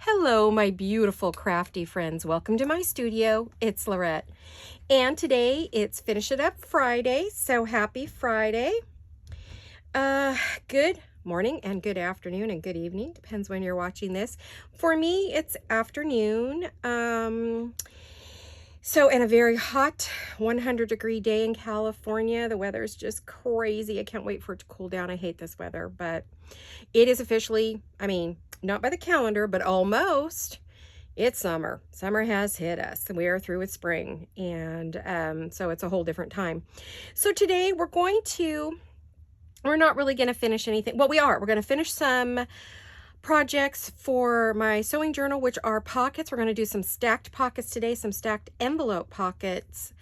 Hello, my beautiful crafty friends. Welcome to my studio. It's Laurette. And today it's Finish It Up Friday. So happy Friday. Good morning and good afternoon and good evening. Depends when you're watching this. For me, it's afternoon. So in a very hot 100-degree day in California, the weather is just crazy. I can't wait for it to cool down. I hate this weather, but it is officially, not by the calendar, but almost. It's summer. Summer has hit us. We are through with spring, and so it's a whole different time. So today we're not really going to finish anything. Well, we are. We're going to finish some projects for my sewing journal, which are pockets. We're going to do some stacked pockets today, some stacked envelope pockets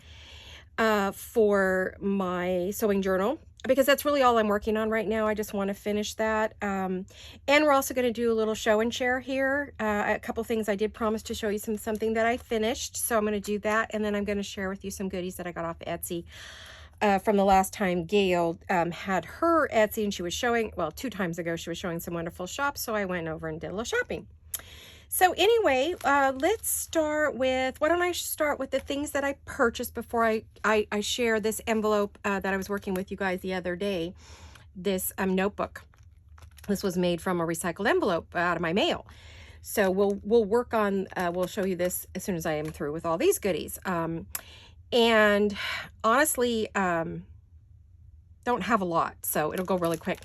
for my sewing journal, because that's really all I'm working on right now. I just want to finish that. And we're also going to do a little show and share here. A couple things I did promise to show you something that I finished. So I'm going to do that. And then I'm going to share with you some goodies that I got off Etsy from the last time Gail had her Etsy, and she was showing, well, 2 times ago, she was showing some wonderful shops. So I went over and did a little shopping. So anyway, let's start with, why don't I start with the things that I purchased before I share this envelope that I was working with you guys the other day, this notebook. This was made from a recycled envelope out of my mail. So we'll work on, we'll show you this as soon as I am through with all these goodies. And honestly, don't have a lot, so it'll go really quick.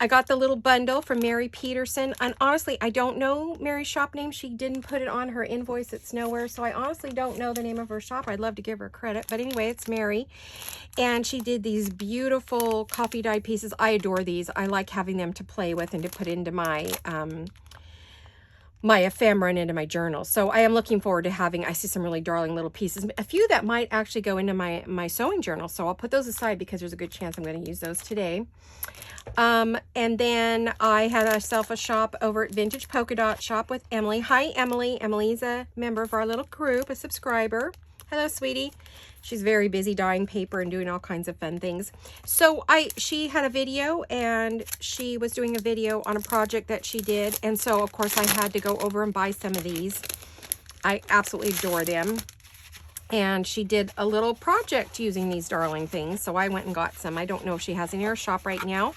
I got the little bundle from Mary Peterson, and honestly, I don't know Mary's shop name. She didn't put it on her invoice. It's nowhere, so I honestly don't know the name of her shop. I'd love to give her credit, but anyway, it's Mary, and she did these beautiful coffee dye pieces. I adore these. I like having them to play with and to put into my my ephemera and into my journal. So I am looking forward to having, I see some really darling little pieces, a few that might actually go into my sewing journal. So I'll put those aside because there's a good chance I'm going to use those today. And then I had myself a shop over at Vintage Polka Dot Shop with Emily. Hi, Emily. Emily's a member of our little group, a subscriber. Hello, sweetie. She's very busy dyeing paper and doing all kinds of fun things. So she had a video, and she was doing a video on a project that she did. And so, of course, I had to go over and buy some of these. I absolutely adore them. And she did a little project using these darling things. So I went and got some. I don't know if she has any in her shop right now.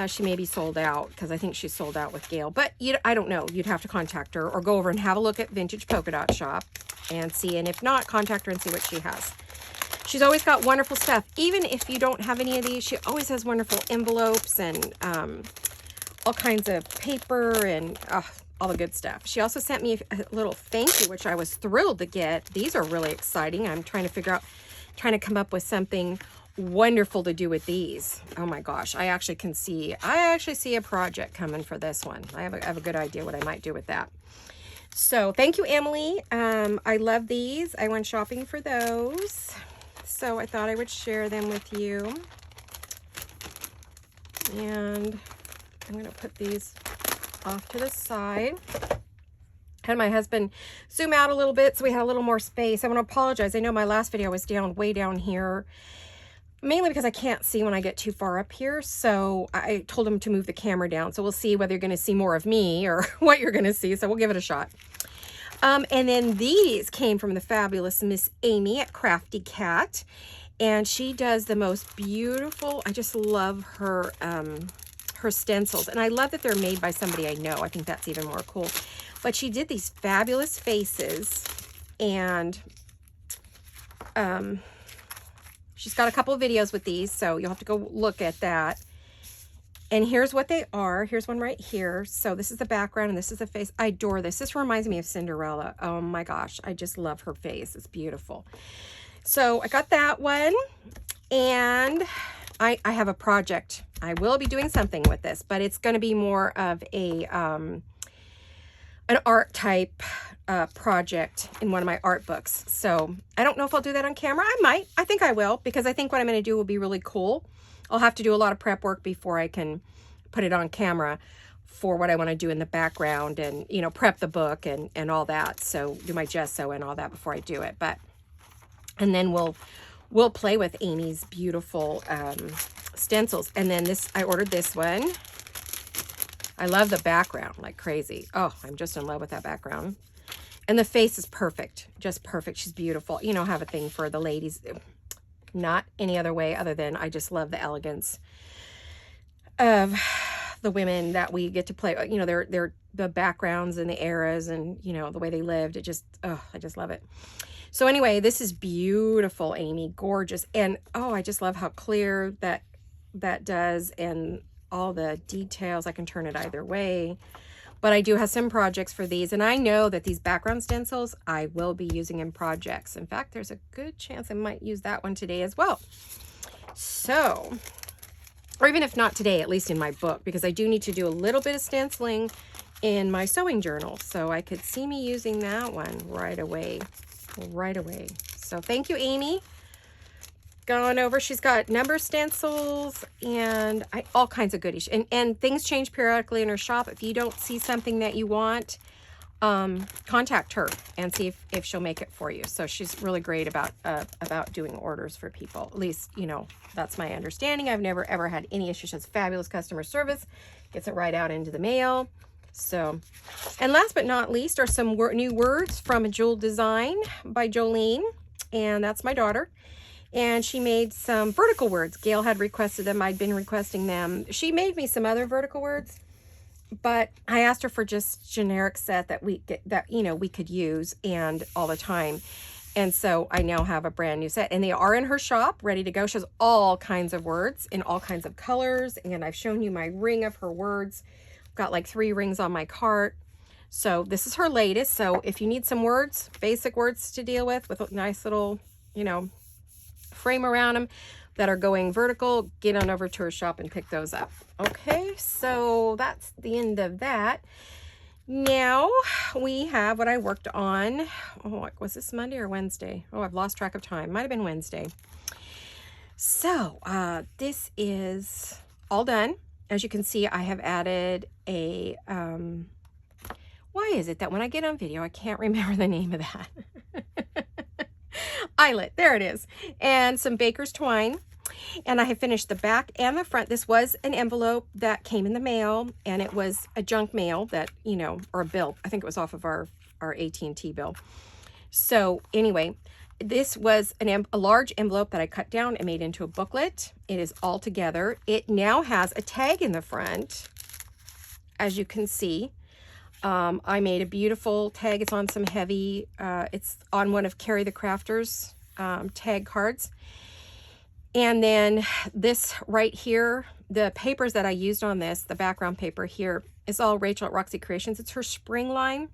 She may be sold out, because I think she's sold out with Gail. But I don't know. You'd have to contact her or go over and have a look at Vintage Polka Dot Shop and see. And if not, contact her and see what she has. She's always got wonderful stuff. Even if you don't have any of these, she always has wonderful envelopes and all kinds of paper and all the good stuff. She also sent me a little thank you, which I was thrilled to get. These are really exciting. I'm trying to come up with something wonderful to do with these. Oh my gosh, I actually see a project coming for this one. I have a good idea what I might do with that. So thank you, Emily. I love these. I went shopping for those, so I thought I would share them with you. And I'm going to put these off to the side. Had my husband zoom out a little bit so we had a little more space. I want to apologize. I know my last video was way down here, mainly because I can't see when I get too far up here. So I told him to move the camera down. So we'll see whether you're going to see more of me or what you're going to see. So we'll give it a shot. And then these came from the fabulous Miss Amy at Crafty Cat. And she does the most beautiful, I just love her, her stencils. And I love that they're made by somebody I know. I think that's even more cool. But she did these fabulous faces, and she's got a couple of videos with these, so you'll have to go look at that. And here's what they are. Here's one right here. So this is the background, and this is the face. I adore this. This reminds me of Cinderella. Oh my gosh, I just love her face. It's beautiful. So I got that one, and I have a project. I will be doing something with this, but it's going to be more of a an art type project in one of my art books. So I don't know if I'll do that on camera. I might. I think I will, because I think what I'm going to do will be really cool. I'll have to do a lot of prep work before I can put it on camera for what I want to do in the background, and, you know, prep the book and all that. So do my gesso and all that before I do it. And then we'll play with Amy's beautiful stencils. And then I ordered this one. I love the background like crazy. Oh, I'm just in love with that background. And the face is perfect, just perfect. She's beautiful. You know, I have a thing for the ladies, not any other way other than I just love the elegance of the women that we get to play. You know, they're the backgrounds and the eras and, you know, the way they lived. It just, oh, I just love it. So anyway, this is beautiful, Amy, gorgeous. And oh, I just love how clear that does and all the details. I can turn it either way. But I do have some projects for these, and I know that these background stencils I will be using in projects. In fact, there's a good chance I might use that one today as well. So, or even if not today, at least in my book, because I do need to do a little bit of stenciling in my sewing journal. So I could see me using that one right away, right away. So thank you, Amy. Gone over. She's got number stencils and all kinds of goodies. And things change periodically in her shop. If you don't see something that you want, contact her and see if she'll make it for you. So she's really great about doing orders for people. At least, you know, that's my understanding. I've never ever had any issues. She has fabulous customer service. Gets it right out into the mail. So, and last but not least are some new words from a Jewel Design by Jolene. And that's my daughter. And she made some vertical words. Gail had requested them. I'd been requesting them. She made me some other vertical words, but I asked her for just generic set that we could use and all the time. And so I now have a brand new set, and they are in her shop, ready to go. She has all kinds of words in all kinds of colors, and I've shown you my ring of her words. I've got like 3 rings on my cart. So this is her latest. So if you need some words, basic words to deal with a nice little, you know, frame around them that are going vertical, get on over to her shop and pick those up. Okay, so that's the end of that. Now we have what I worked on. Oh, was this Monday or Wednesday? Oh, I've lost track of time. Might have been Wednesday. So this is all done. As you can see, I have added a why is it that when I get on video I can't remember the name of that? Eyelet, there it is, and some baker's twine. And I have finished the back and the front. This was an envelope that came in the mail, and it was a junk mail that, you know, or a bill. I think it was off of our AT&T bill. So anyway, this was a large envelope that I cut down and made into a booklet. It is all together. It now has a tag in the front, as you can see. I made a beautiful tag. It's on some heavy, it's on one of Carrie the Crafter's tag cards. And then this right here, the papers that I used on this, the background paper here, is all Rachel at Roxy Creations. It's her spring line.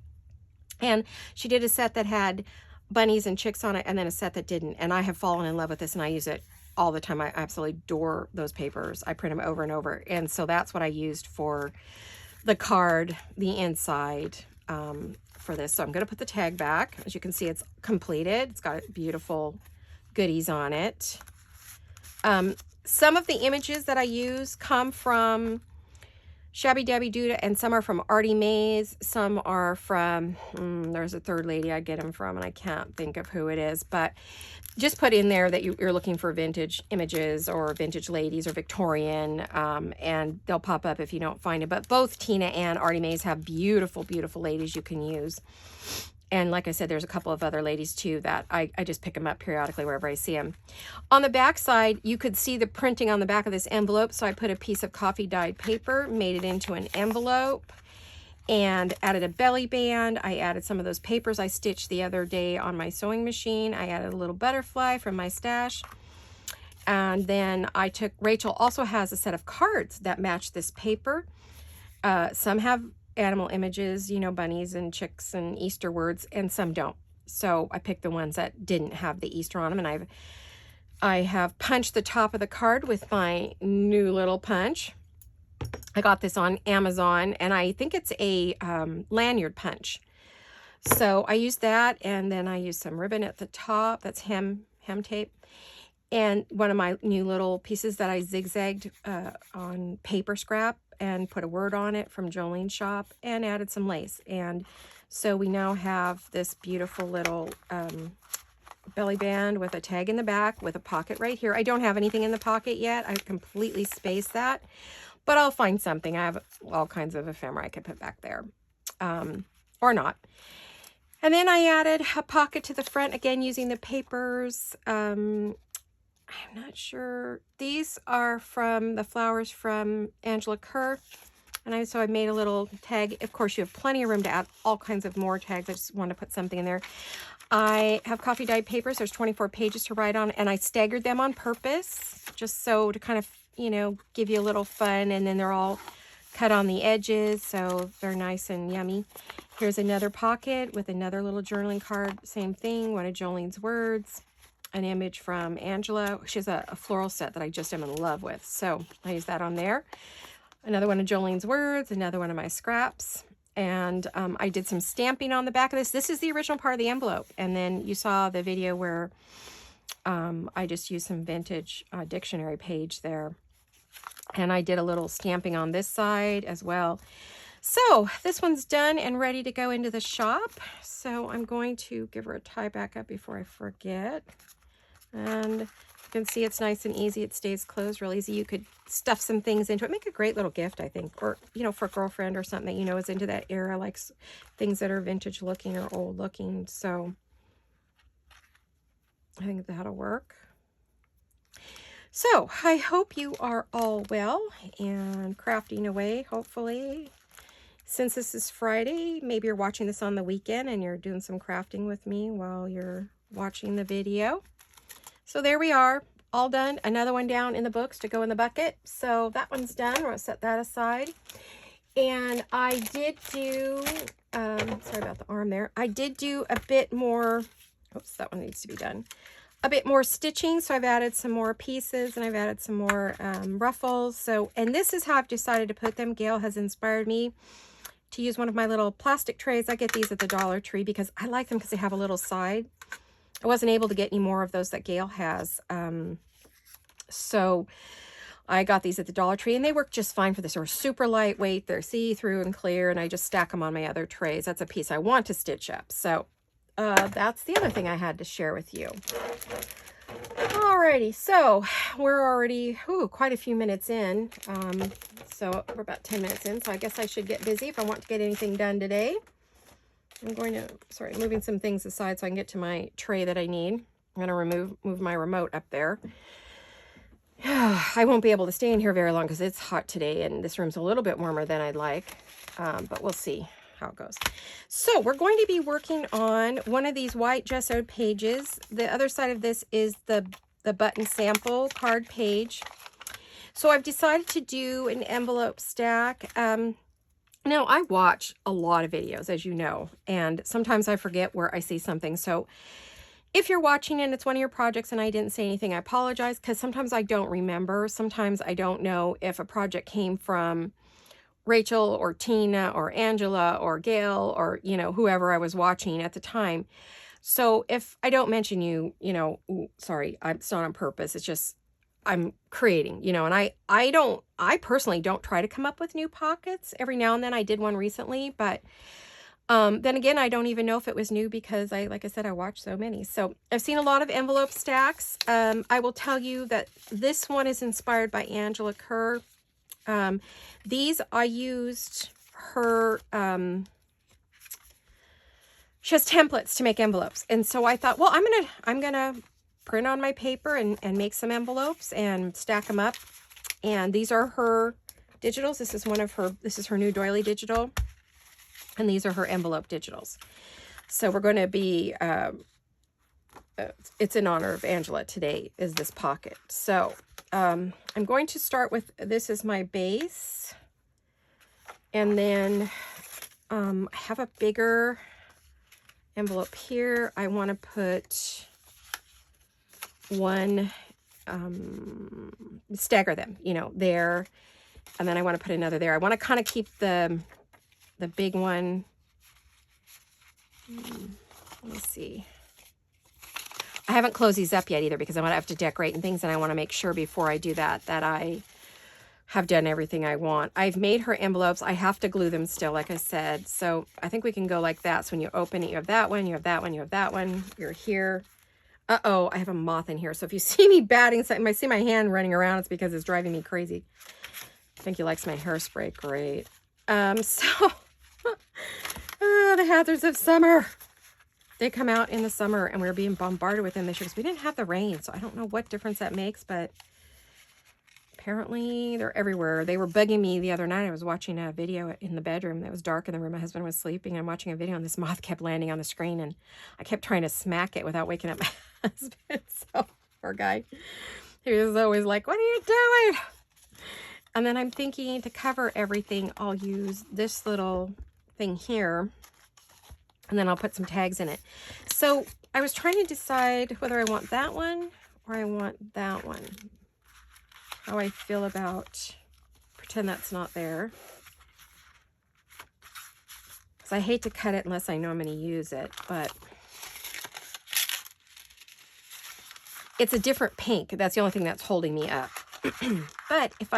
And she did a set that had bunnies and chicks on it, and then a set that didn't. And I have fallen in love with this, and I use it all the time. I absolutely adore those papers. I print them over and over. And so that's what I used for the card, the inside for this. So I'm going to put the tag back. As you can see, it's completed. It's got beautiful goodies on it. Some of the images that I use come from Shabby Dabby Duda, and some are from Artie Mays. Some are from, there's a third lady I get them from, and I can't think of who it is, but just put in there that you're looking for vintage images or vintage ladies or Victorian, and they'll pop up if you don't find it. But both Tina and Artie Mays have beautiful, beautiful ladies you can use. And like I said, there's a couple of other ladies too that I just pick them up periodically wherever I see them. On the back side, you could see the printing on the back of this envelope. So I put a piece of coffee dyed paper, made it into an envelope, and added a belly band. I added some of those papers I stitched the other day on my sewing machine. I added a little butterfly from my stash. And then I took, Rachel also has a set of cards that match this paper. Some have animal images, you know, bunnies and chicks and Easter words, and some don't. So I picked the ones that didn't have the Easter on them, and I have punched the top of the card with my new little punch. I got this on Amazon, and I think it's a lanyard punch. So I used that, and then I used some ribbon at the top. That's hem tape. And one of my new little pieces that I zigzagged on paper scrap and put a word on it from Jolene's shop, and added some lace. And so we now have this beautiful little belly band with a tag in the back with a pocket right here. I don't have anything in the pocket yet. I completely spaced that. but I'll find something. I have all kinds of ephemera I could put back there, or not. And then I added a pocket to the front, again, using the papers. I'm not sure. These are from the flowers from Angela Kerr. And so I made a little tag. Of course, you have plenty of room to add all kinds of more tags. I just wanted to put something in there. I have coffee dyed papers. There's 24 pages to write on, and I staggered them on purpose, just so to kind of, you know, give you a little fun. And then they're all cut on the edges, so they're nice and yummy. Here's another pocket with another little journaling card. Same thing, one of Jolene's words, an image from Angela. She has a floral set that I just am in love with, so I use that on there. Another one of Jolene's words, another one of my scraps. And I did some stamping on the back of this. This is the original part of the envelope. And then you saw the video where I just used some vintage dictionary page there. And I did a little stamping on this side as well. So this one's done and ready to go into the shop. So I'm going to give her a tie back up before I forget. And you can see it's nice and easy. It stays closed real easy. You could stuff some things into it. Make a great little gift, I think. Or, you know, for a girlfriend or something that, you know, is into that era, likes things that are vintage looking or old looking. So I think that'll work. So I hope you are all well and crafting away, hopefully. Since this is Friday, maybe you're watching this on the weekend and you're doing some crafting with me while you're watching the video. So there we are, all done. Another one down in the books to go in the bucket. So that one's done. We're going to set that aside. And I did do, sorry about the arm there. I did do a bit more, oops, that one needs to be done. A bit more stitching. So I've added some more pieces and I've added some more ruffles. So, and this is how I've decided to put them. Gail has inspired me to use one of my little plastic trays. I get these at the Dollar Tree because I like them because they have a little side. I wasn't able to get any more of those that Gail has. So I got these at the Dollar Tree and they work just fine for this. They're super lightweight. They're see-through and clear, and I just stack them on my other trays. That's a piece I want to stitch up. So that's the other thing I had to share with you. Alrighty, so we're already quite a few minutes in. So we're about 10 minutes in, so I guess I should get busy if I want to get anything done today. I'm going to, moving some things aside so I can get to my tray that I need. I'm going to move my remote up there. I won't be able to stay in here very long because it's hot today and this room's a little bit warmer than I'd like, but we'll see how it goes. So we're going to be working on one of these white gessoed pages. The other side of this is the button sample card page. So I've decided to do an envelope stack. Now, I watch a lot of videos, as you know, and sometimes I forget where I see something. So if you're watching and it's one of your projects and I didn't say anything, I apologize, because sometimes I don't remember. Sometimes I don't know if a project came from Rachel or Tina or Angela or Gail or, you know, whoever I was watching at the time. So if I don't mention you, you know, sorry, it's not on purpose. It's just I'm creating, you know, and I personally don't try to come up with new pockets. Every now and then I did one recently, but then again, I don't even know if it was new because like I said, I watched so many. So I've seen a lot of envelope stacks. I will tell you that this one is inspired by Angela Kerr. These I used her, she has templates to make envelopes. And so I thought, well, I'm gonna print on my paper and make some envelopes and stack them up. And these are her digitals. This is her new doily digital. And these are her envelope digitals. So we're going to be, it's in honor of Angela today, is this pocket. So I'm going to start with, this is my base. And then I have a bigger envelope here. I want to put one, stagger them, you know, there. And then I want to put another there. I want to kind of keep the big one. Let me see. I haven't closed these up yet either because I'm going to have to decorate and things, and I want to make sure before I do that I have done everything I want. I've made her envelopes. I have to glue them still, like I said. So I think we can go like that. So when you open it, you have that one, you have that one, you have that one. You're here. Uh-oh, I have a moth in here. So if you see me batting something, I see my hand running around, it's because it's driving me crazy. I think he likes my hairspray. Great. So the hazards of summer. They come out in the summer, and we're being bombarded with them this year because we didn't have the rain. So I don't know what difference that makes, but apparently they're everywhere. They were bugging me the other night. I was watching a video in the bedroom that was dark in the room. My husband was sleeping. I'm watching a video, and this moth kept landing on the screen, and I kept trying to smack it without waking up my husband. So poor guy. He was always like, "What are you doing?" And then I'm thinking to cover everything, I'll use this little thing here, and then I'll put some tags in it. So I was trying to decide whether I want that one or I want that one. How I feel about, pretend that's not there. Because I hate to cut it unless I know I'm going to use it, but it's a different pink. That's the only thing that's holding me up. But if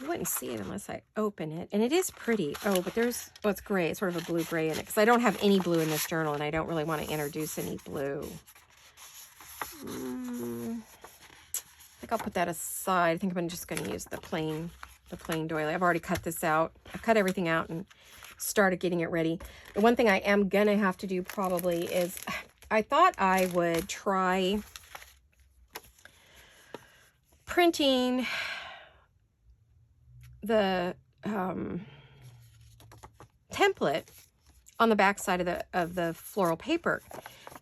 you wouldn't see it unless I open it. And it is pretty. Oh, but there's, oh, it's gray. It's sort of a blue-gray in it. Because I don't have any blue in this journal, and I don't really want to introduce any blue. I think I'll put that aside. I think I'm just going to use the plain doily. I've already cut this out. I've cut everything out and started getting it ready. The one thing I am going to have to do probably is, I thought I would try printing the template on the back side of the floral paper.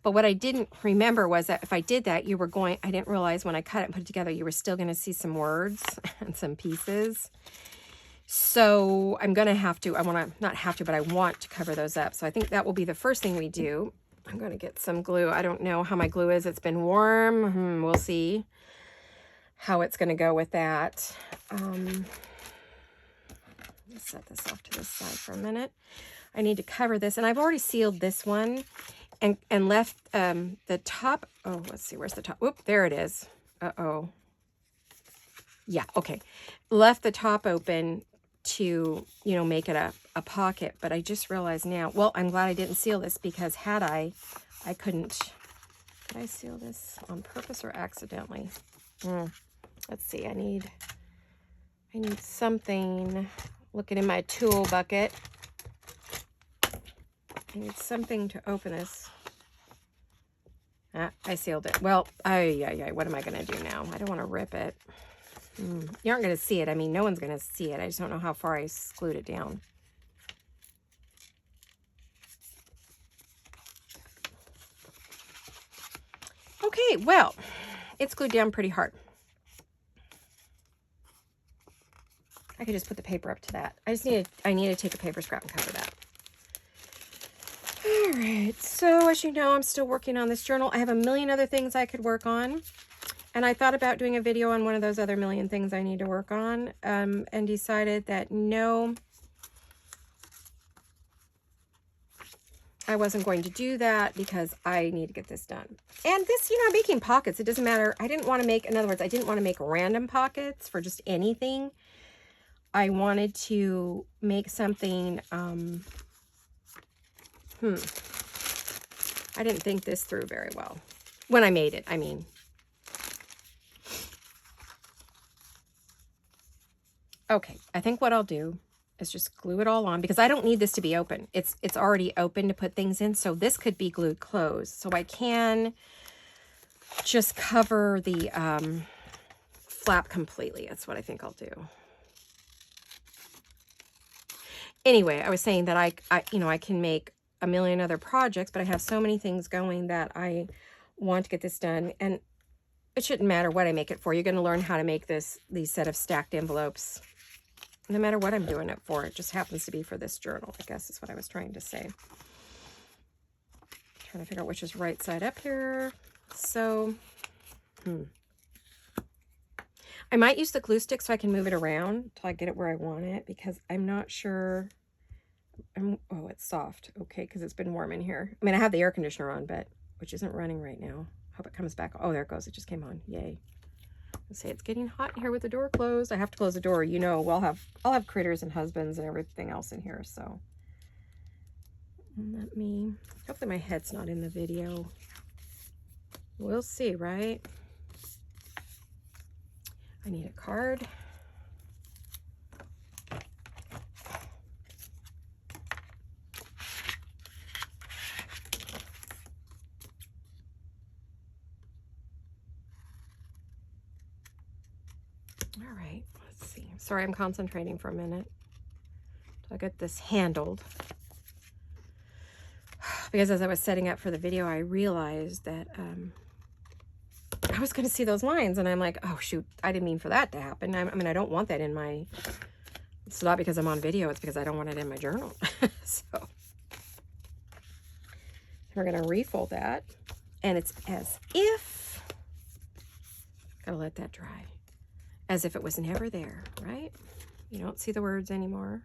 But what I didn't remember was that if I did that, I didn't realize when I cut it and put it together, you were still going to see some words and some pieces. So I'm going to have to, not have to, but I want to cover those up. So I think that will be the first thing we do. I'm going to get some glue. I don't know how my glue is. It's been warm. We'll see how it's going to go with that. Let's set this off to the side for a minute. I need to cover this, and I've already sealed this one and left the top. Oh, let's see, where's the top? Whoop, there it is. Uh-oh. Yeah, okay. Left the top open to, make it a pocket, but I just realized now, well, I'm glad I didn't seal this, because had I couldn't. Did I seal this on purpose or accidentally? Let's see, I need something. Looking in my tool bucket. I need something to open this. I sealed it. Well, what am I going to do now? I don't want to rip it. You aren't going to see it. I mean, no one's going to see it. I just don't know how far I glued it down. Okay, well, it's glued down pretty hard. I could just put the paper up to that. I need to take a paper scrap and cover that. All right, so as you know, I'm still working on this journal. I have a million other things I could work on. And I thought about doing a video on one of those other million things I need to work on, and decided that no, I wasn't going to do that because I need to get this done. And this, I'm making pockets. It doesn't matter. I didn't want to make, in other words, I didn't want to make random pockets for just anything. I wanted to make something, I didn't think this through very well. When I made it, I mean. Okay, I think what I'll do is just glue it all on, because I don't need this to be open. It's already open to put things in, so this could be glued closed. So I can just cover the flap completely. That's what I think I'll do. Anyway, I was saying that I can make a million other projects, but I have so many things going that I want to get this done. And it shouldn't matter what I make it for. You're going to learn how to make these set of stacked envelopes, no matter what I'm doing it for. It just happens to be for this journal, I guess is what I was trying to say. Trying to figure out which is right side up here. So, I might use the glue stick so I can move it around until I get it where I want it, because I'm not sure. Oh, it's soft. Okay, because it's been warm in here. I mean, I have the air conditioner on, which isn't running right now. Hope it comes back. Oh, there it goes. It just came on. Yay. Let's say it's getting hot in here with the door closed. I have to close the door. I'll have critters and husbands and everything else in here. So hopefully my head's not in the video. We'll see, right? I need a card. Sorry, I'm concentrating for a minute. So I get this handled. Because as I was setting up for the video, I realized that I was going to see those lines. And I'm like, oh, shoot, I didn't mean for that to happen. I mean, I don't want that in my... It's not because I'm on video. It's because I don't want it in my journal. So we're going to refold that. And it's as if... Gotta let that dry. As if it was never there, right? You don't see the words anymore.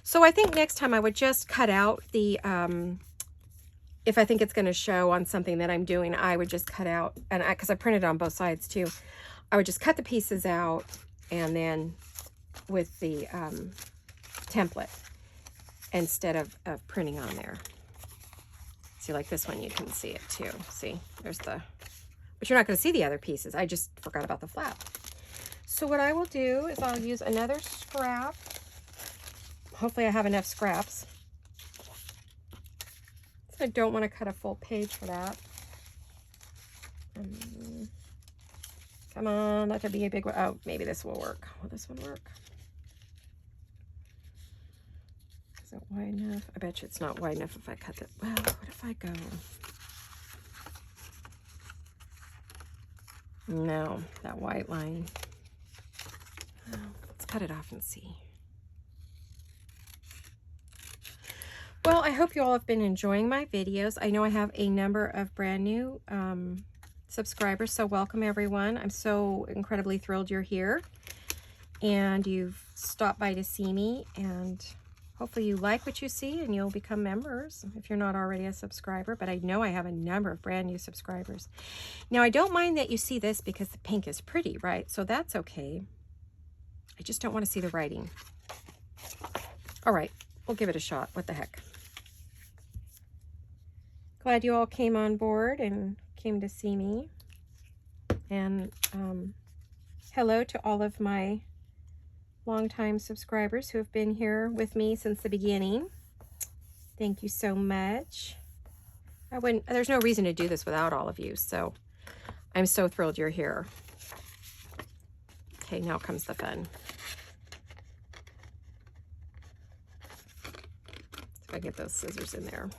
So I think next time I would just cut out the, if I think it's going to show on something that I'm doing, I would just cut out, and because I printed on both sides too, I would just cut the pieces out and then with the template instead of printing on there. See, like this one, you can see it too. See, there's the, but you're not going to see the other pieces. I just forgot about the flap. So what I will do is I'll use another scrap. Hopefully I have enough scraps. So I don't want to cut a full page for that. Come on, let there be a big one. Oh, maybe this will work. Will this one work? Is it wide enough? I bet you it's not wide enough if I cut it. Well, what if I go? No, that white line. Oh, let's cut it off and see. Well, I hope you all have been enjoying my videos. I know I have a number of brand new subscribers, so welcome everyone. I'm so incredibly thrilled you're here and you've stopped by to see me, and hopefully you like what you see and you'll become members if you're not already a subscriber. But I know I have a number of brand new subscribers. Now, I don't mind that you see this because the pink is pretty, right? So that's okay. I just don't want to see the writing. All right, we'll give it a shot. What the heck? Glad you all came on board and came to see me. And hello to all of my longtime subscribers who have been here with me since the beginning. Thank you so much. There's no reason to do this without all of you, so I'm so thrilled you're here. Okay, now comes the fun. See if I get those scissors in there.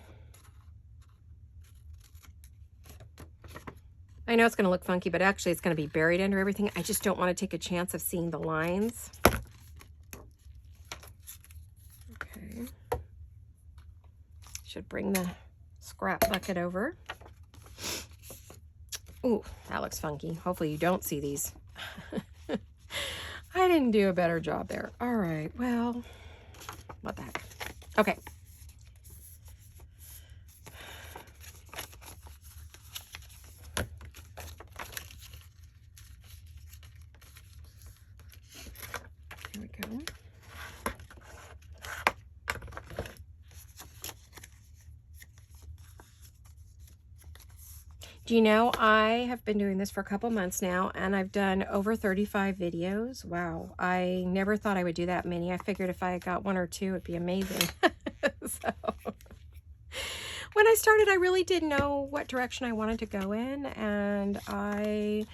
I know it's going to look funky, but actually it's going to be buried under everything. I just don't want to take a chance of seeing the lines. Okay. Should bring the scrap bucket over. Ooh, that looks funky. Hopefully you don't see these. I didn't do a better job there. All right, well, what the heck. Okay. Here we go. Do you know, I have been doing this for a couple months now, and I've done over 35 videos. Wow, I never thought I would do that many. I figured if I got one or two, it'd be amazing. So, when I started, I really didn't know what direction I wanted to go in, and I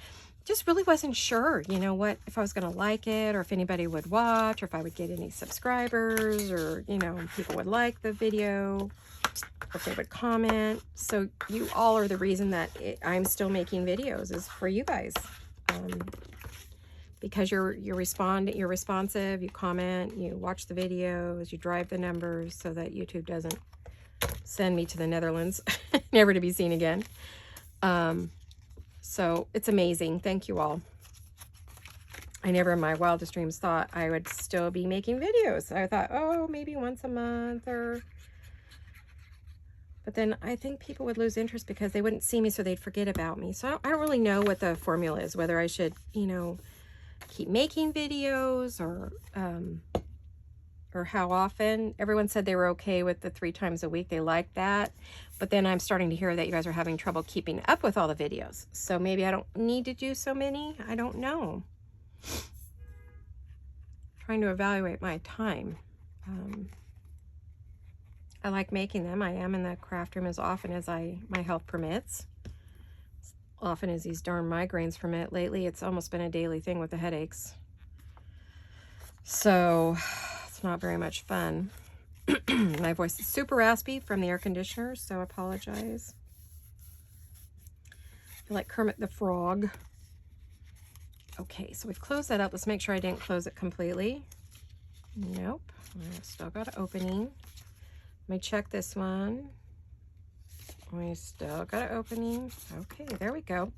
just really wasn't sure, you know, what, if I was going to like it, or if anybody would watch, or if I would get any subscribers, or, you know, people would like the video, or if they would comment. So you all are the reason that I'm still making videos, is for you guys. Because you're responsive, you comment, you watch the videos, you drive the numbers so that YouTube doesn't send me to the Netherlands, never to be seen again. So it's amazing. Thank you all. I never in my wildest dreams thought I would still be making videos. I thought, oh, maybe once a month, or... But then I think people would lose interest because they wouldn't see me, so they'd forget about me. So I don't really know what the formula is, whether I should, you know, keep making videos, or how often. Everyone said they were okay with the 3 times a week. They liked that. But then I'm starting to hear that you guys are having trouble keeping up with all the videos. So maybe I don't need to do so many. I don't know. Trying to evaluate my time. I like making them. I am in the craft room as often as my health permits. As often as these darn migraines permit. Lately, it's almost been a daily thing with the headaches. So it's not very much fun. My voice is super raspy from the air conditioner, so I apologize. I feel like Kermit the Frog. Okay, so we've closed that up. Let's make sure I didn't close it completely. Nope, I've still got an opening. Let me check this one. We still got an opening. Okay, there we go.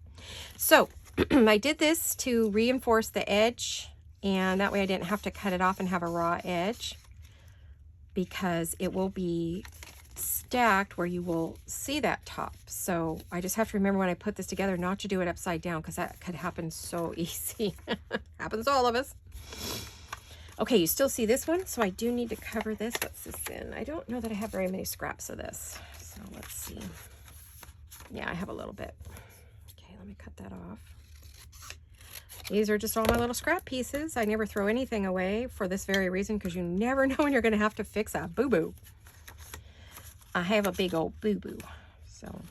So I did this to reinforce the edge, and that way I didn't have to cut it off and have a raw edge, because it will be stacked where you will see that top. So I just have to remember when I put this together not to do it upside down, because that could happen so easy. Happens to all of us. Okay, you still see this one, so I do need to cover this. What's this in? I don't know that I have very many scraps of this. So let's see. Yeah, I have a little bit. Okay, let me cut that off. These are just all my little scrap pieces. I never throw anything away for this very reason, because you never know when you're going to have to fix a boo-boo. I have a big old boo-boo. So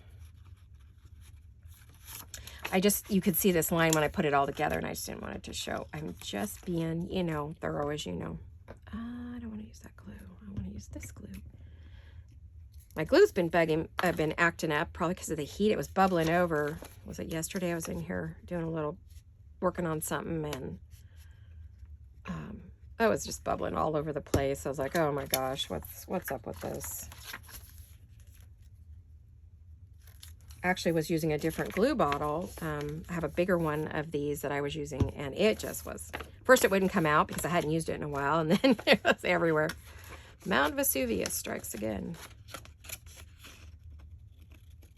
you could see this line when I put it all together, and I just didn't want it to show. I'm just being, you know, thorough, as you know. I don't want to use that glue. I want to use this glue. My glue's been acting up, probably because of the heat. It was bubbling over. Was it yesterday? I was in here doing a little, working on something, and I was just bubbling all over the place. I was like, oh my gosh, what's up with this? Actually was using a different glue bottle. I have a bigger one of these that I was using, and it just was, first it wouldn't come out because I hadn't used it in a while, and then it was everywhere. Mount Vesuvius strikes again.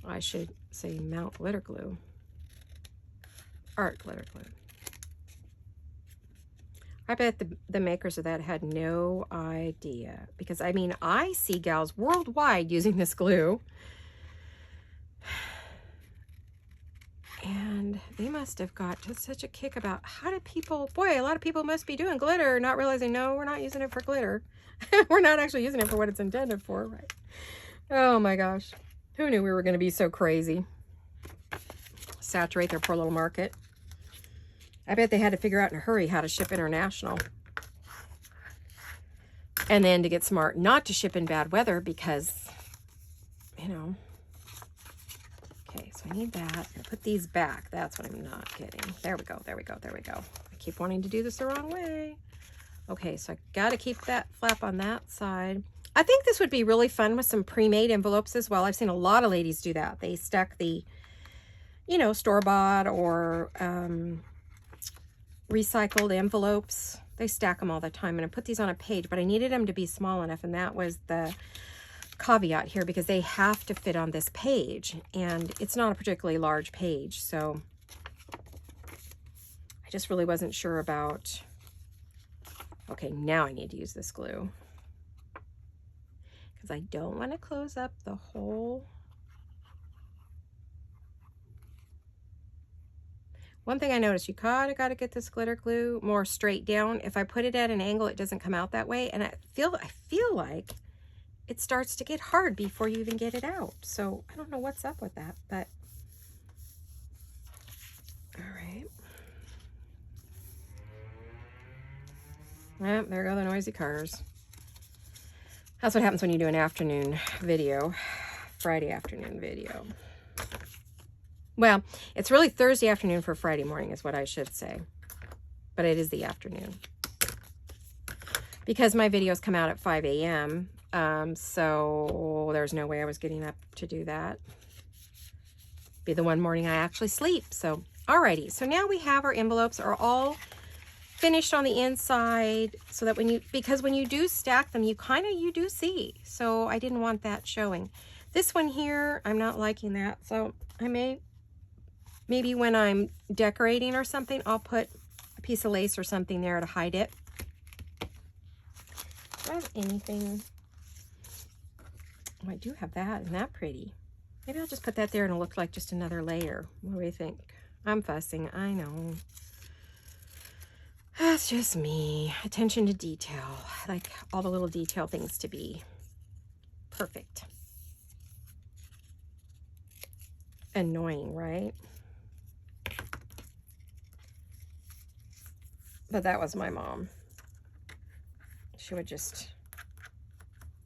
I should say Mount Glitter Glue. Art Glitter Glue. I bet the makers of that had no idea, because I mean, I see gals worldwide using this glue, and they must have got just such a kick about how did people, boy, a lot of people must be doing glitter, not realizing, no, we're not using it for glitter. We're not actually using it for what it's intended for, right? Oh my gosh. Who knew we were going to be so crazy? Saturate their poor little market. I bet they had to figure out in a hurry how to ship international. And then to get smart not to ship in bad weather, because, you know. Okay, so I need that. I'll put these back. That's what I'm not getting. There we go, there we go, there we go. I keep wanting to do this the wrong way. Okay, so I got to keep that flap on that side. I think this would be really fun with some pre-made envelopes as well. I've seen a lot of ladies do that. They stack the, you know, store-bought or recycled envelopes. They stack them all the time, and I put these on a page, but I needed them to be small enough, and that was the caveat here, because they have to fit on this page, and it's not a particularly large page, so I just really wasn't sure about. Okay, now I need to use this glue, because I don't want to close up the whole. One thing I noticed, you gotta get this glitter glue more straight down. If I put it at an angle, it doesn't come out that way, and I feel like it starts to get hard before you even get it out. So I don't know what's up with that, but all right. Well, there go the noisy cars. That's what happens when you do an afternoon video, Friday afternoon video. Well, it's really Thursday afternoon for Friday morning is what I should say, but it is the afternoon, because my videos come out at 5 a.m. So there's no way I was getting up to do that. Be the one morning I actually sleep. So, alrighty. So now we have our envelopes are all finished on the inside, so that because when you do stack them, you do see. So I didn't want that showing. This one here, I'm not liking that. So I maybe when I'm decorating or something, I'll put a piece of lace or something there to hide it. Do I have anything? Oh, I do have that. Isn't that pretty? Maybe I'll just put that there and it'll look like just another layer. What do you think? I'm fussing. I know. That's just me. Attention to detail. I like all the little detail things to be perfect. Annoying, right? But that was my mom. she would just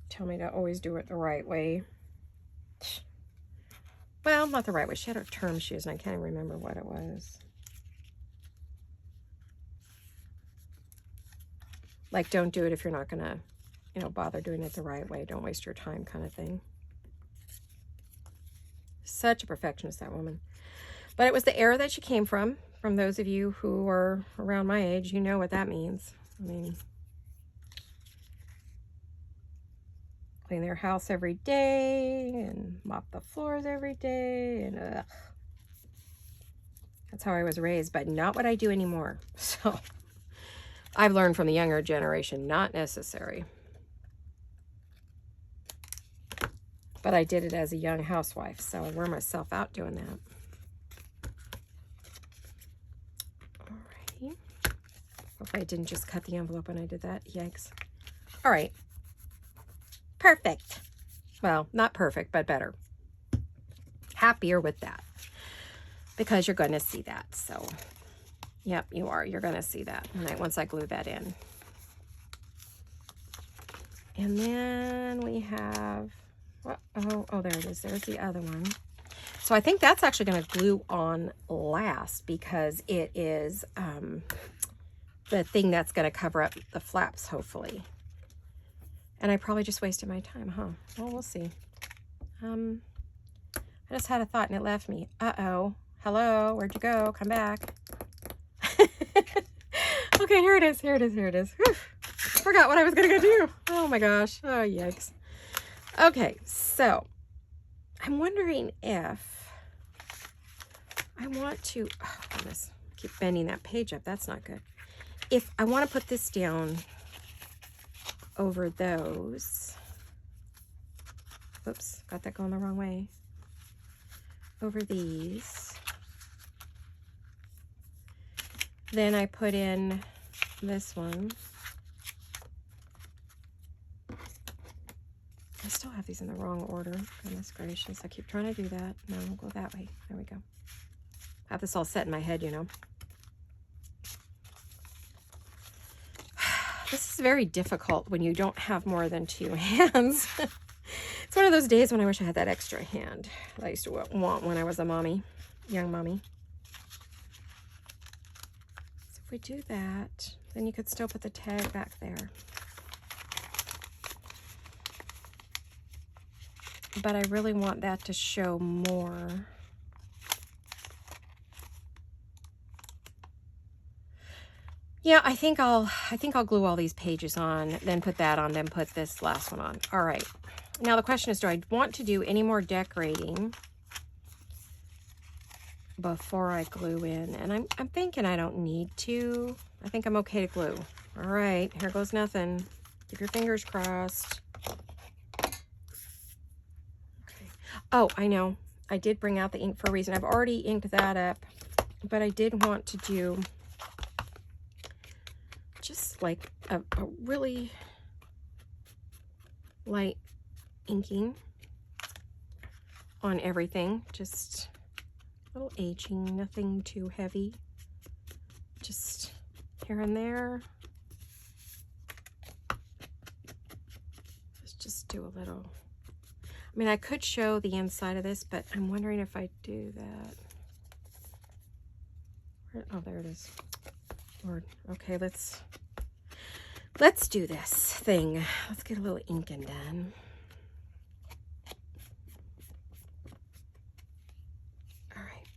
tell me to always do it the right way. Well, not the right way. She had her term shoes, and I can't even remember what it was. Like, don't do it if you're not going to, you know, bother doing it the right way. Don't waste your time kind of thing. Such a perfectionist, that woman. But it was the era that she came from. From those of you who are around my age, you know what that means. I mean, clean their house every day and mop the floors every day. And that's how I was raised, but not what I do anymore. So I've learned from the younger generation, not necessary. But I did it as a young housewife, so I wear myself out doing that. Alrighty. Hope I didn't just cut the envelope when I did that. Yikes. All right. Perfect. Well, not perfect, but better. Happier with that. Because you're going to see that. So, yep, you are. You're going to see that once I glue that in. And then we have... Oh, there it is. There's the other one. So I think that's actually going to glue on last because it is the thing that's going to cover up the flaps, hopefully. And I probably just wasted my time, huh? Well, we'll see. I just had a thought and it left me. Uh-oh. Hello, where'd you go? Come back. Okay, here it is. Here it is. Here it is. Whew. Forgot what I was going to go do. Oh my gosh. Oh, yikes. Okay, so I'm wondering if I want to, oh goodness, keep bending that page up. That's not good. If I want to put this down over those, oops, got that going the wrong way, over these, then I put in this one. I still have these in the wrong order. Goodness gracious. I keep trying to do that. No, we'll go that way. There we go. I have this all set in my head, you know. This is very difficult when you don't have more than two hands. It's one of those days when I wish I had that extra hand that I used to want when I was a mommy, young mommy. So if we do that, then you could still put the tag back there. But I really want that to show more. Yeah, I think I'll glue all these pages on, then put that on, then put this last one on. All right. Now the question is, do I want to do any more decorating before I glue in? And I'm thinking I don't need to. I think I'm okay to glue. All right, here goes nothing. Keep your fingers crossed. Oh, I know. I did bring out the ink for a reason. I've already inked that up, but I did want to do just like a really light inking on everything. Just a little aging, nothing too heavy. Just here and there. Let's just do a little. I mean, I could show the inside of this, but I'm wondering if I do that. Oh, there it is. Lord. Okay, let's do this thing. Let's get a little inking done. All right.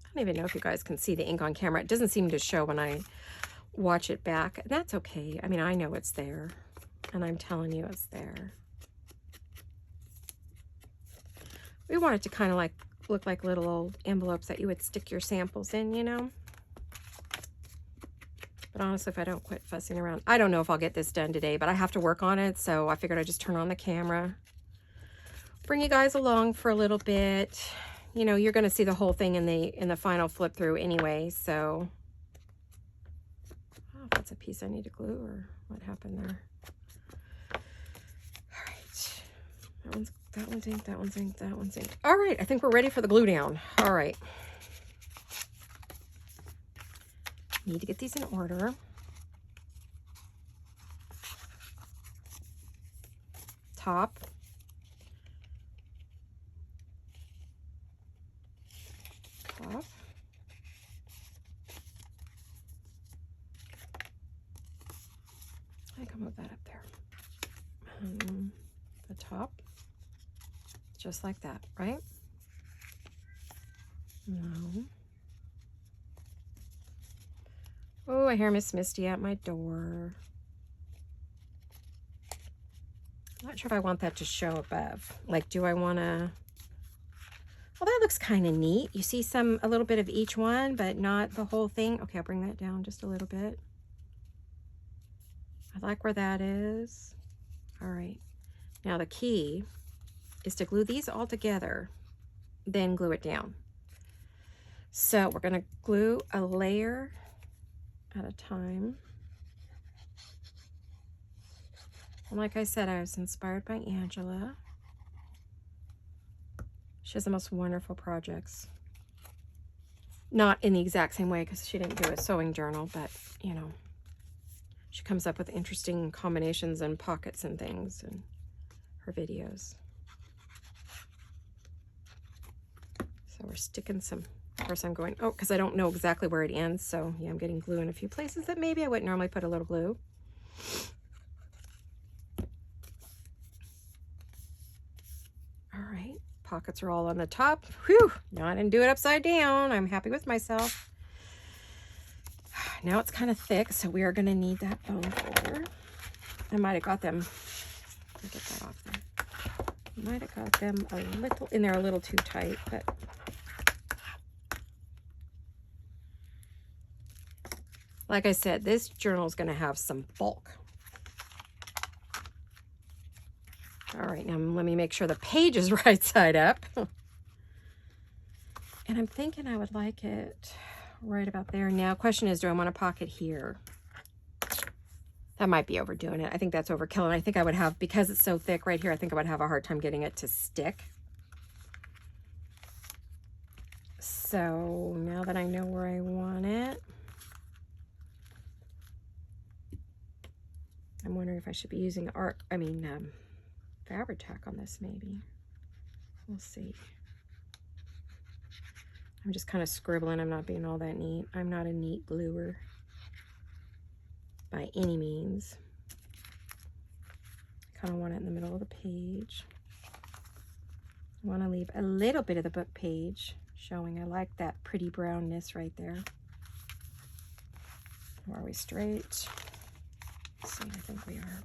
I don't even know if you guys can see the ink on camera. It doesn't seem to show when I watch it back. That's okay. I mean, I know it's there, and I'm telling you it's there. We want it to kind of like look like little old envelopes that you would stick your samples in, you know. But honestly, if I don't quit fussing around, I don't know if I'll get this done today, but I have to work on it. So I figured I'd just turn on the camera, bring you guys along for a little bit. You know, you're going to see the whole thing in the final flip through anyway. So I don't know if that's a piece I need to glue or what happened there. All right. That one's inked, that one's inked, that one's inked. All right, I think we're ready for the glue down. All right. Need to get these in order. top. I can move that up there. The top, just like that, right? No. Oh, I hear Miss Misty at my door. I'm not sure if I want that to show above. Like, do I want to... Well, that looks kind of neat. You see a little bit of each one, but not the whole thing. Okay, I'll bring that down just a little bit. I like where that is. All right. Now the key is to glue these all together, then glue it down. So we're going to glue a layer at a time. And like I said, I was inspired by Angela. She has the most wonderful projects. Not in the exact same way because she didn't do a sewing journal, but you know, she comes up with interesting combinations and pockets and things in her videos. So we're sticking some, of course I'm going, oh, because I don't know exactly where it ends. So yeah, I'm getting glue in a few places that maybe I wouldn't normally put a little glue. All right. Pockets are all on the top. Whew, no, I didn't do it upside down. I'm happy with myself. Now it's kind of thick, so we are going to need that bone folder. I might have got them. Let me get that off there. Might have got them a little in there, a little too tight, but like I said, this journal is going to have some bulk. All right, now let me make sure the page is right side up. And I'm thinking I would like it right about there. Now, question is, do I want a pocket here? That might be overdoing it. I think that's overkill. And I think I would have, because it's so thick right here, I think I would have a hard time getting it to stick. So now that I know where I want it, I'm wondering if I should be using fabric tack on this maybe. We'll see. I'm just kind of scribbling. I'm not being all that neat. I'm not a neat gluer by any means. Kind of want it in the middle of the page. I want to leave a little bit of the book page showing. I like that pretty brownness right there. Are we straight? Let's see, I think we are.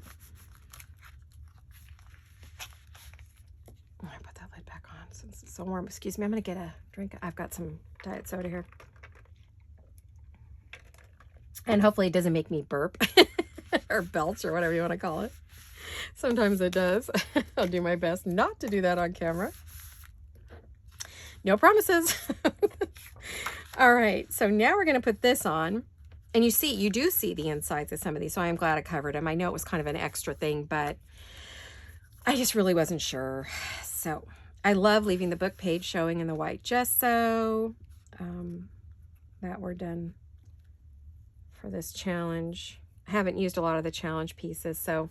I'm gonna put that lid back on since it's so warm. Excuse me, I'm gonna get a drink. I've got some diet soda here. And hopefully it doesn't make me burp or belch or whatever you want to call it. Sometimes it does. I'll do my best not to do that on camera. No promises. All right, so now we're gonna put this on. And you do see the insides of some of these, so I am glad I covered them. I know it was kind of an extra thing, but I just really wasn't sure. So I love leaving the book page showing in the white gesso. That we're done for this challenge. I haven't used a lot of the challenge pieces, so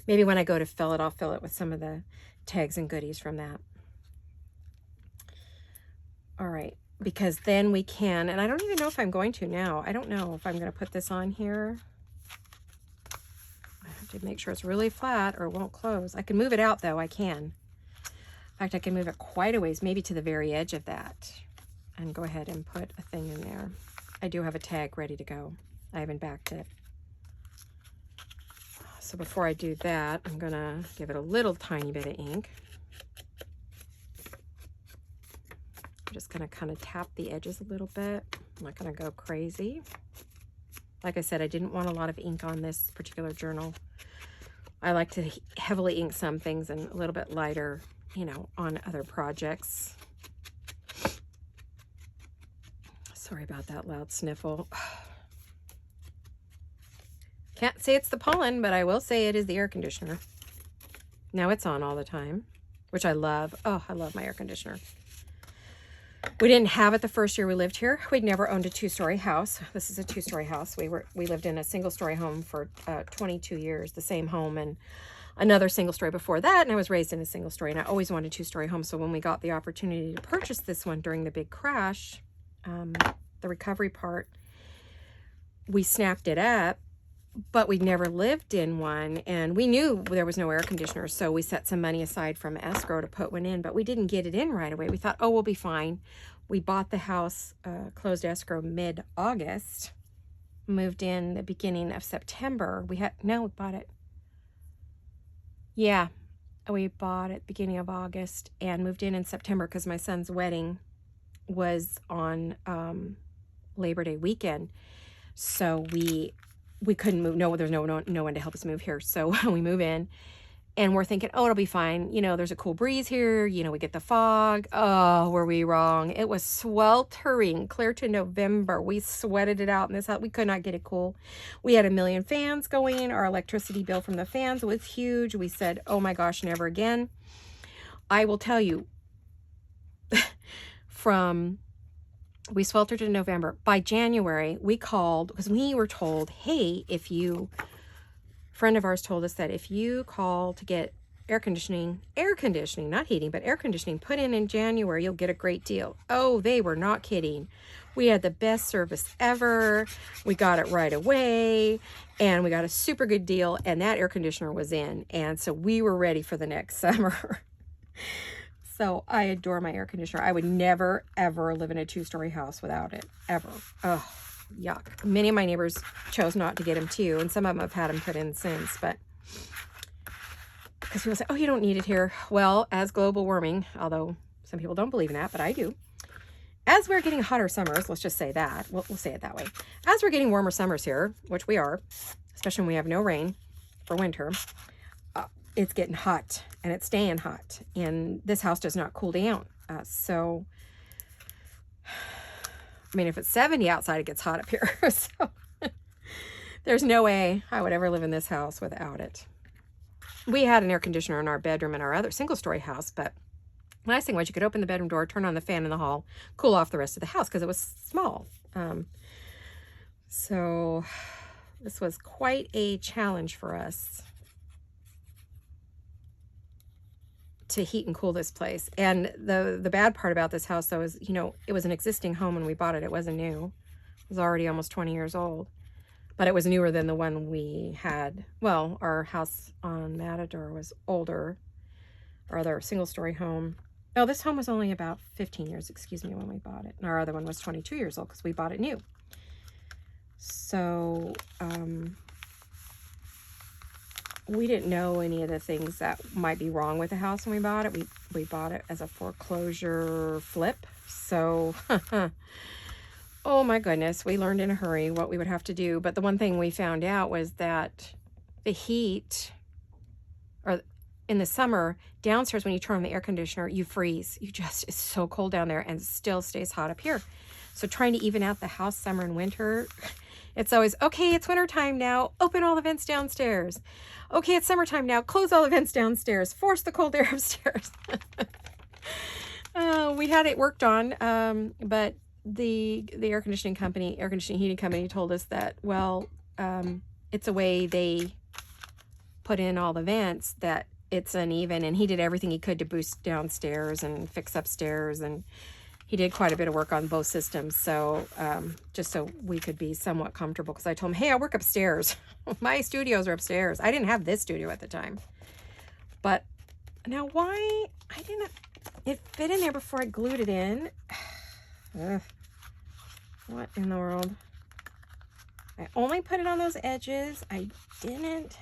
maybe when I go to fill it, I'll fill it with some of the tags and goodies from that. All right, because then we can, and I don't even know if I'm going to now. I don't know if I'm going to put this on here. I have to make sure it's really flat or it won't close. I can move it out though, I can. In fact, I can move it quite a ways, maybe to the very edge of that, and go ahead and put a thing in there. I do have a tag ready to go. I haven't backed it. So before I do that, I'm gonna give it a little tiny bit of ink. I'm just gonna kind of tap the edges a little bit. I'm not gonna go crazy. Like I said, I didn't want a lot of ink on this particular journal. I like to heavily ink some things and a little bit lighter, you know, on other projects. Sorry about that loud sniffle. Can't say it's the pollen, but I will say it is the air conditioner. Now it's on all the time, which I love. Oh, I love my air conditioner. We didn't have it the first year we lived here. We'd never owned a two-story house. This is a two-story house. We lived in a single-story home for 22 years, the same home, and another single story before that, and I was raised in a single story, and I always wanted a 2-story home. So when we got the opportunity to purchase this one during the big crash, the recovery part, we snapped it up, but we'd never lived in one, and we knew there was no air conditioner, so we set some money aside from escrow to put one in, but we didn't get it in right away. We thought, oh, we'll be fine. We bought the house, closed escrow mid-August, moved in the beginning of September. We bought it. Yeah, we bought it beginning of August and moved in September because my son's wedding was on Labor Day weekend. So we couldn't move. No, there's no one to help us move here. So we move in, and we're thinking, oh, it'll be fine. You know, there's a cool breeze here. You know, we get the fog. Oh, were we wrong? It was sweltering, clear to November. We sweated it out in this house. We could not get it cool. We had a million fans going. Our electricity bill from the fans was huge. We said, oh my gosh, never again. I will tell you, we sweltered in November. By January, we called because we were told, hey, a friend of ours told us that if you call to get air conditioning, not heating, but air conditioning put in January, you'll get a great deal. Oh, they were not kidding. We had the best service ever. We got it right away, and we got a super good deal, and that air conditioner was in. And so we were ready for the next summer. So I adore my air conditioner. I would never, ever live in a 2-story house without it, ever. Oh, yuck. Many of my neighbors chose not to get them too, and some of them have had them put in since, but because people say, oh, you don't need it here. Well, as global warming, although some people don't believe in that, but I do. As we're getting hotter summers, let's just say that, we'll say it that way. As we're getting warmer summers here, which we are, especially when we have no rain for winter, it's getting hot, and it's staying hot, and this house does not cool down. So, I mean, if it's 70 outside, it gets hot up here. So, there's no way I would ever live in this house without it. We had an air conditioner in our bedroom in our other single-story house, but the nice thing was you could open the bedroom door, turn on the fan in the hall, cool off the rest of the house because it was small. So, this was quite a challenge for us to heat and cool this place. And the bad part about this house, though, is, you know, it was an existing home when we bought it. It wasn't new. It was already almost 20 years old. But it was newer than the one we had. Well, our house on Matador was older. Our other single-story home. Oh, this home was only about 15 years, when we bought it. And our other one was 22 years old because we bought it new. So, we didn't know any of the things that might be wrong with the house when we bought it. We bought it as a foreclosure flip. So, oh my goodness, we learned in a hurry what we would have to do. But the one thing we found out was that the heat, or in the summer, downstairs when you turn on the air conditioner, you freeze. It's so cold down there, and it still stays hot up here. So trying to even out the house summer and winter, it's always, okay, it's winter time now, open all the vents downstairs. Okay, it's summertime now, close all the vents downstairs, force the cold air upstairs. We had it worked on, but the air conditioning heating company told us that, well, it's a way they put in all the vents that it's uneven, and he did everything he could to boost downstairs and fix upstairs, and he did quite a bit of work on both systems, so just so we could be somewhat comfortable, because I told him, hey, I work upstairs. My studios are upstairs. I didn't have this studio at the time. But now why, it fit in there before I glued it in. Ugh. What in the world? I only put it on those edges. I didn't.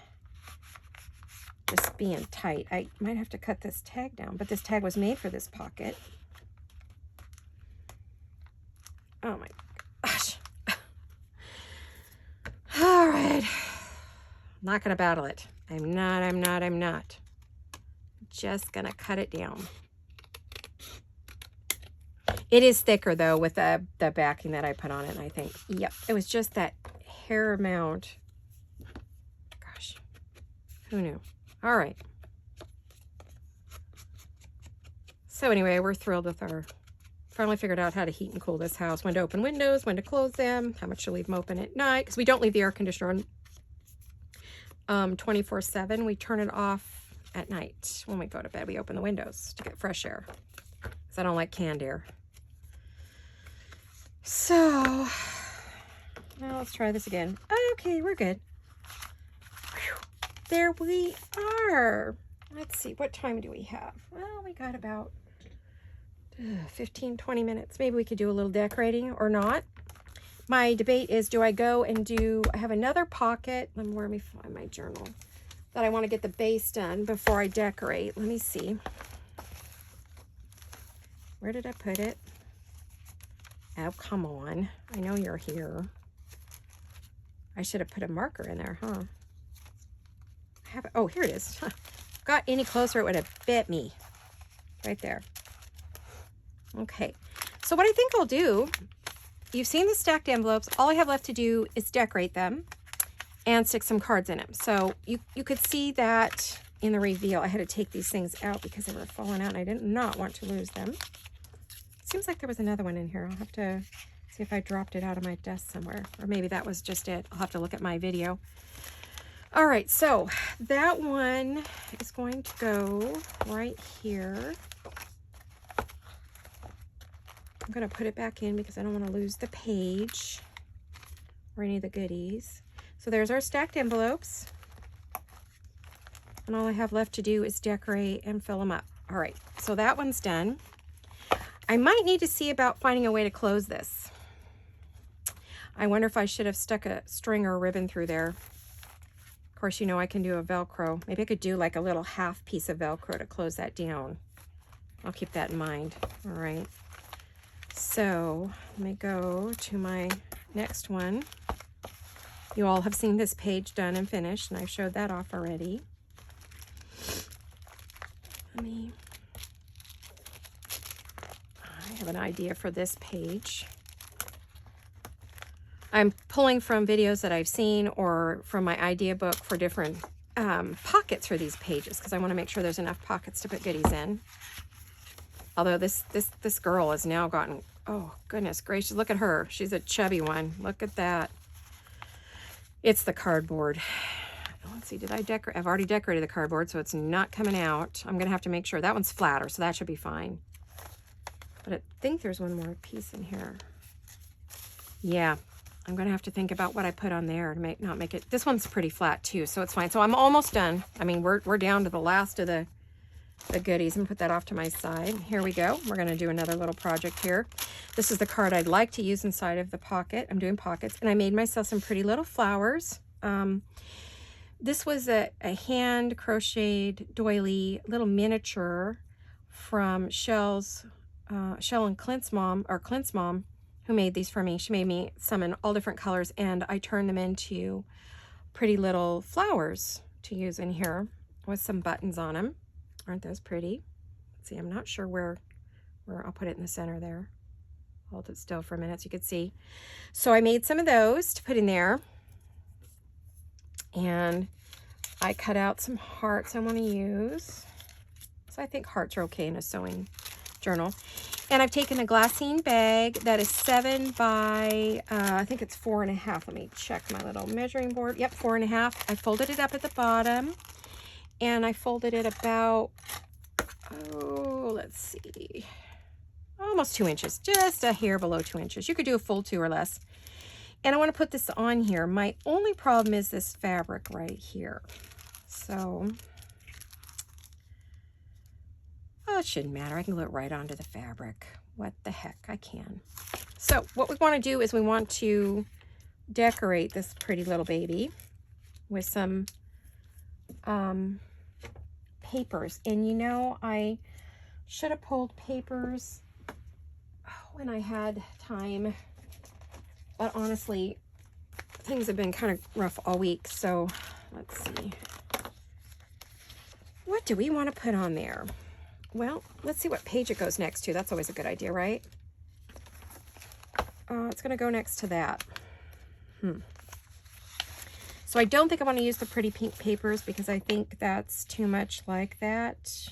Just being tight. I might have to cut this tag down, but this tag was made for this pocket. Oh my gosh. All right. Not going to battle it. I'm not. Just going to cut it down. It is thicker, though, with the backing that I put on it, I think. Yep. It was just that hair amount. Gosh. Who knew? All right. So anyway, we're thrilled with our... Finally figured out how to heat and cool this house. When to open windows, when to close them, how much to leave them open at night. Because we don't leave the air conditioner 24/7. We turn it off at night. When we go to bed, we open the windows to get fresh air, because I don't like canned air. So, now let's try this again. Okay, we're good. Whew. There we are. Let's see, what time do we have? Well, we got about 15, 20 minutes. Maybe we could do a little decorating or not. My debate is, do I go and I have another pocket. Let me find my journal that I want to get the base done before I decorate. Let me see. Where did I put it? Oh, come on. I know you're here. I should have put a marker in there, huh? Oh, here it is. Got any closer, it would have bit me. Right there. Okay. So what I think I'll do, you've seen the stacked envelopes. All I have left to do is decorate them and stick some cards in them. So you could see that in the reveal. I had to take these things out because they were falling out and I did not want to lose them. Seems like there was another one in here. I'll have to see if I dropped it out of my desk somewhere, or maybe that was just it. I'll have to look at my video. All right, so that one is going to go right here. I'm going to put it back in because I don't want to lose the page or any of the goodies. So there's our stacked envelopes. And all I have left to do is decorate and fill them up. All right, so that one's done. I might need to see about finding a way to close this. I wonder if I should have stuck a string or a ribbon through there. Of course, you know I can do a Velcro. Maybe I could do like a little half piece of Velcro to close that down. I'll keep that in mind. All right. So let me go to my next one. You all have seen this page done and finished, and I showed that off already. I have an idea for this page. I'm pulling from videos that I've seen or from my idea book for different pockets for these pages, because I want to make sure there's enough pockets to put goodies in. Although this girl has now gotten, oh goodness gracious, look at her. She's a chubby one. Look at that. It's the cardboard. Let's see, did I decorate? I've already decorated the cardboard, so it's not coming out. I'm going to have to make sure. That one's flatter, so that should be fine. But I think there's one more piece in here. Yeah, I'm going to have to think about what I put on there to not make it. This one's pretty flat too, so it's fine. So I'm almost done. I mean, we're down to the last of the goodies, and put that off to my side. Here we go. We're going to do another little project here. This is the card I'd like to use inside of the pocket. I'm doing pockets, and I made myself some pretty little flowers. This was a hand crocheted doily little miniature from Shell and Clint's mom, who made these for me. She made me some in all different colors, and I turned them into pretty little flowers to use in here with some buttons on them. Aren't those pretty? Let's see, I'm not sure where I'll put it in the center there. Hold it still for a minute so you can see. So I made some of those to put in there. And I cut out some hearts I want to use. So I think hearts are okay in a sewing journal. And I've taken a glassine bag that is 7 by, I think it's 4.5. Let me check my little measuring board. Yep, 4.5. I folded it up at the bottom. And I folded it about, oh, let's see, almost 2 inches. Just a hair below 2 inches. You could do a full 2 or less. And I want to put this on here. My only problem is this fabric right here. So, oh, it shouldn't matter. I can glue it right onto the fabric. What the heck, I can. So what we want to do is we want to decorate this pretty little baby with some papers. And you know, I should have pulled papers when I had time. But honestly, things have been kind of rough all week. So let's see. What do we want to put on there? Well, let's see what page it goes next to. That's always a good idea, right? It's going to go next to that. So I don't think I want to use the pretty pink papers because I think that's too much like that.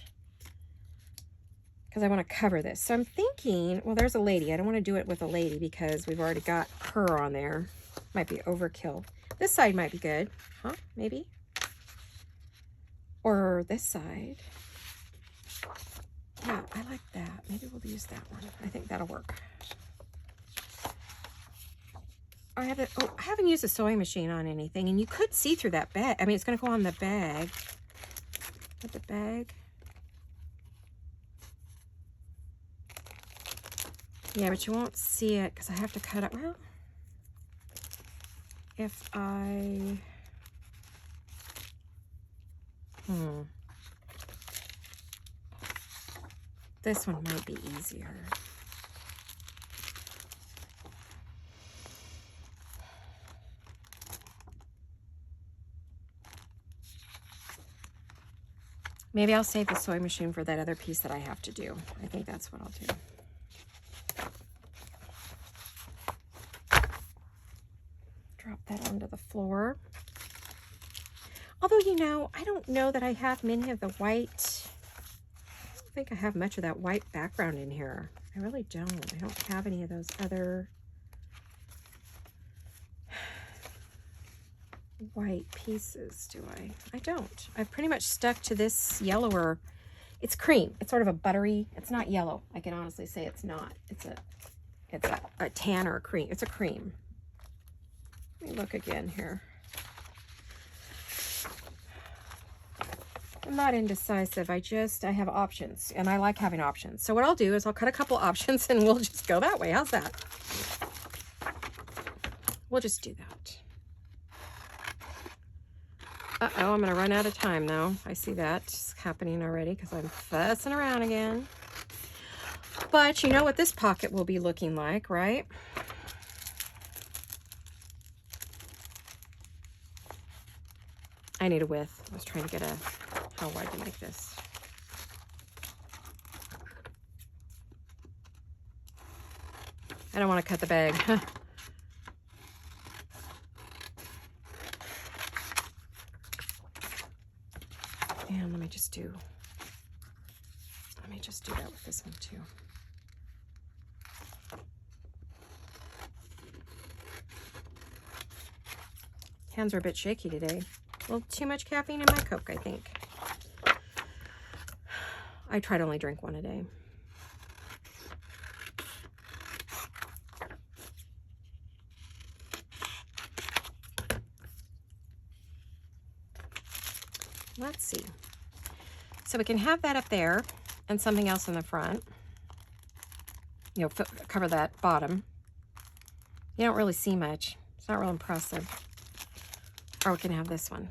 Because I want to cover this. So I'm thinking, well, there's a lady. I don't want to do it with a lady because we've already got her on there. Might be overkill. This side might be good. Huh? Maybe? Or this side. Yeah, I like that. Maybe we'll use that one. I think that'll work. I haven't used a sewing machine on anything, and you could see through that bag. I mean, it's going to go on the bag. With the bag. Yeah, but you won't see it because I have to cut it. Well, if I... This one might be easier. Maybe I'll save the sewing machine for that other piece that I have to do. I think that's what I'll do. Drop that onto the floor. Although, you know, I don't know that I have many of the white. I don't think I have much of that white background in here. I really don't. I don't have any of those other white pieces, do I? I don't. I've pretty much stuck to this yellower. It's cream. It's sort of a buttery. It's not yellow. I can honestly say it's not. It's a tan or a cream. It's a cream. Let me look again here. I'm not indecisive. I have options, and I like having options. So what I'll do is I'll cut a couple options and we'll just go that way. How's that? We'll just do that. Uh-oh, I'm going to run out of time, though. I see that happening already because I'm fussing around again. But you know what this pocket will be looking like, right? I need a width. I was trying to get how wide to make this. I don't want to cut the bag. And let me just do that with this one too. Hands are a bit shaky today. A little too much caffeine in my Coke, I think. I try to only drink one a day. Let's see. So we can have that up there and something else in the front. You know, cover that bottom. You don't really see much. It's not real impressive. Or we can have this one.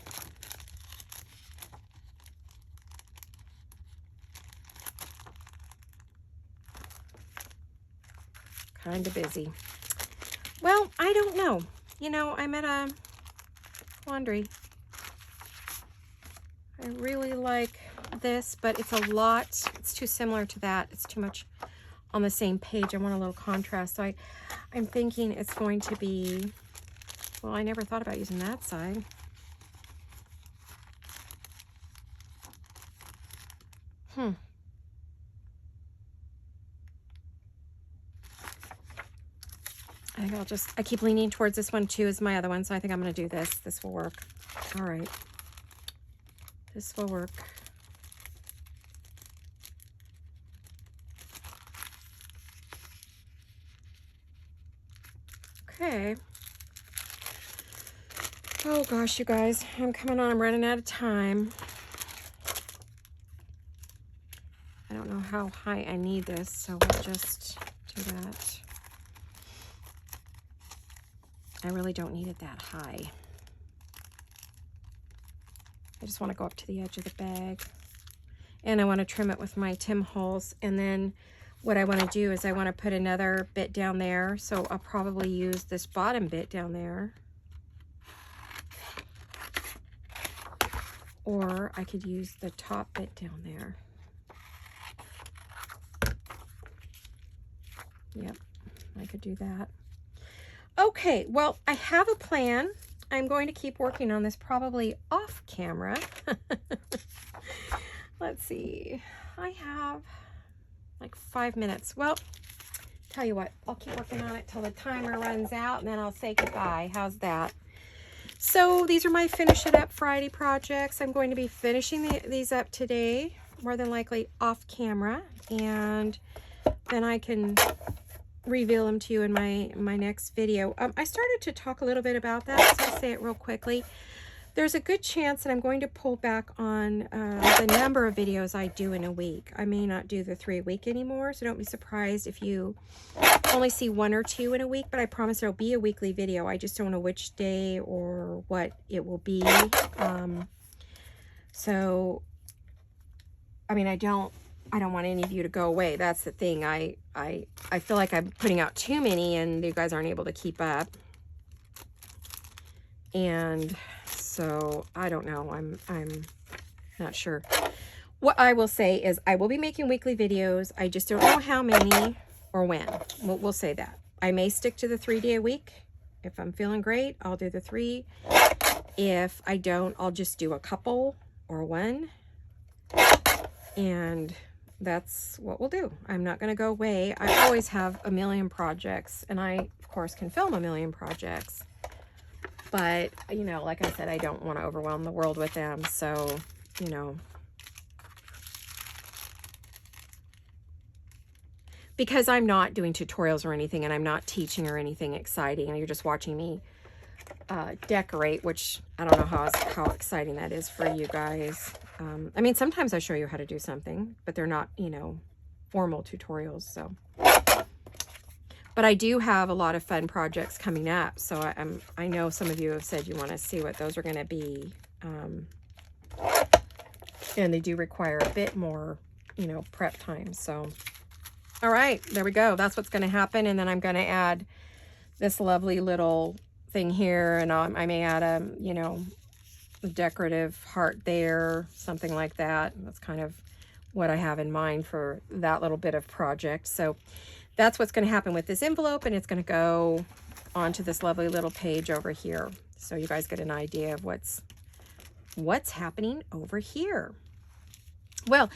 Kind of busy. Well, I don't know. You know, I'm at a quandary. I really like this, but it's a lot. It's too similar to that. It's too much on the same page. I want a little contrast. So I'm thinking it's going to be, well, I never thought about using that side. I think I keep leaning towards this one too as my other one, so I think I'm going to do this. This will work. All right. This will work. Okay. Oh gosh, you guys, I'm coming on. I'm running out of time. I don't know how high I need this, so we'll just do that. I really don't need it that high. I just want to go up to the edge of the bag. And I want to trim it with my Tim holes. And then what I want to do is I want to put another bit down there. So I'll probably use this bottom bit down there. Or I could use the top bit down there. Yep, I could do that. Okay, well, I have a plan. I'm going to keep working on this probably off camera. Let's see. I have like 5 minutes. Well, tell you what, I'll keep working on it till the timer runs out and then I'll say goodbye. How's that? So these are my Finish It Up Friday projects. I'm going to be finishing these up today, more than likely off camera, and then I can reveal them to you in my next video. I started to talk a little bit about that, so I'll say it real quickly. There's a good chance that I'm going to pull back on the number of videos I do in a week. I may not do the 3-a-week anymore, so don't be surprised if you only see 1 or 2 in a week, but I promise there'll be a weekly video. I just don't know which day or what it will be. So, I mean, I don't want any of you to go away. That's the thing. I feel like I'm putting out too many and you guys aren't able to keep up. And so I don't know. I'm not sure. What I will say is I will be making weekly videos. I just don't know how many or when. We'll say that. I may stick to the 3-day a week. If I'm feeling great, I'll do the 3. If I don't, I'll just do a couple or 1. And that's what we'll do. I'm not going to go away. I always have a million projects, and I, of course, can film a million projects. But, you know, like I said, I don't want to overwhelm the world with them. So, you know, because I'm not doing tutorials or anything, and I'm not teaching or anything exciting, and you're just watching me decorate, which I don't know how exciting that is for you guys. I mean, sometimes I show you how to do something, but they're not, you know, formal tutorials. So, but I do have a lot of fun projects coming up. So I know some of you have said you want to see what those are going to be. And they do require a bit more, you know, prep time. So, all right, there we go. That's what's going to happen. And then I'm going to add this lovely little thing here. And I may add a, you know, a decorative heart there, something like that. That's kind of what I have in mind for that little bit of project. So that's what's going to happen with this envelope, and it's going to go onto this lovely little page over here. So you guys get an idea of what's happening over here. Well,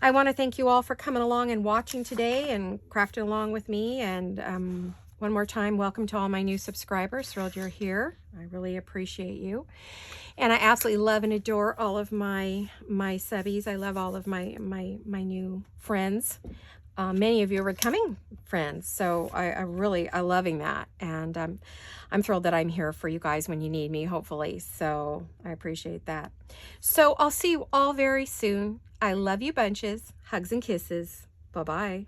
I want to thank you all for coming along and watching today and crafting along with me. And one more time, welcome to all my new subscribers. Thrilled you're here. I really appreciate you. And I absolutely love and adore all of my subbies. I love all of my new friends. Many of you are becoming friends. So I'm loving that. And I'm thrilled that I'm here for you guys when you need me, hopefully. So I appreciate that. So I'll see you all very soon. I love you bunches. Hugs and kisses. Bye-bye.